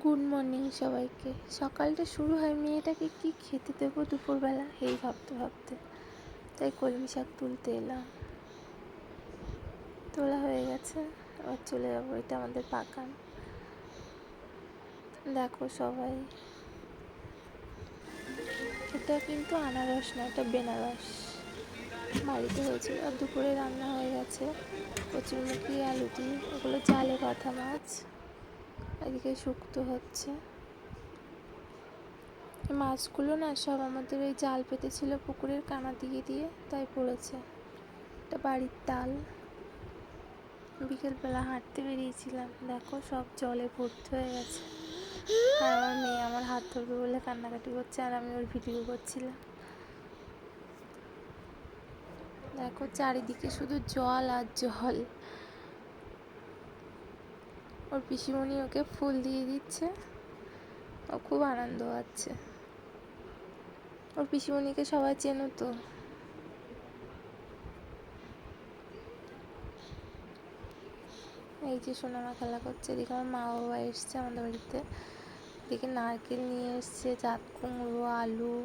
Good morning সবাইকে। সকালটা শুরু হয় মেয়েটাকে কি খেতে দেবো দুপুরবেলা এই ভাবতে ভাবতে, তাই কলমি শাক তুলতে এলাম। তোলা হয়ে গেছে, আবার চলে যাবো। এটা আমাদের বাগান, দেখো সবাই। এটা কিন্তু আনারস না, এটা বেনারস। বাড়িতে হয়েছিল। আর দুপুরে রান্না হয়ে গেছে কচুরমুখী আলু দিয়ে, ওগুলো জালে বাঁধা মাছ, এদিকে শুক্তো হচ্ছে। মাছগুলো না সব আমাদের ওই জাল পেতেছিল পুকুরের কানা দিয়ে দিয়ে, তাই পড়েছে। এটা বাড়ির তাল। বিকেলবেলা হাঁটতে বেরিয়েছিলাম, দেখো সব জলে ভর্তি হয়ে গেছে। আর আমার মেয়ে আমার হাত ধরবে বলে কান্নাকাটি করছে, আর আমি ওর ভিডিও করছিলাম। দেখো চারিদিকে শুধু জল আর জল। ওর পিসিমণি ওকে ফুল দিয়ে দিচ্ছে, ও খুব আনন্দ পাচ্ছে। ওর পিসিমণিকে সবাই চেনো তো। এই যে সোনামা খেলা করছে। এদিকে আমার মা বাবা এসছে আমাদের বাড়িতে। এদিকে নারকেল নিয়ে এসছে, জাত কুমড়ো, আলু,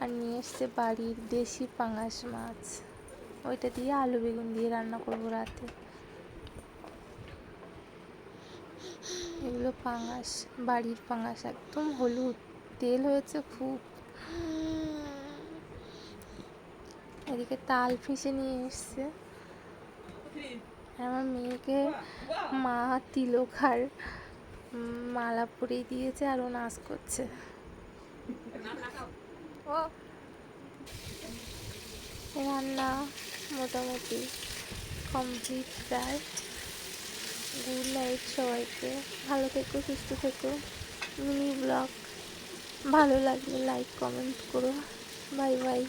আর নিয়ে এসছে বাড়ির দেশি পাঙাশ মাছ। ওইটা দিয়ে আলু বেগুন দিয়ে রান্না করবো রাতে। এগুলো পাঙাশ, বাড়ির পাঙাশ, একদম হলুদ, তেল হয়েছে খুব। এদিকে তাল ফিসে নিয়ে এসছে। আমার মেয়েকে মা তিলক আর মালা পরিয়ে দিয়েছে, আর ও নাচ করছে। ও রান্না মোটামুটি কমপ্লিট প্রায়। গুড নাইট সবাইকে, ভালো থেকো, সুস্থ থেকো। মিনি ব্লগ ভালো লাগলে লাইক কমেন্ট করো। Bye bye.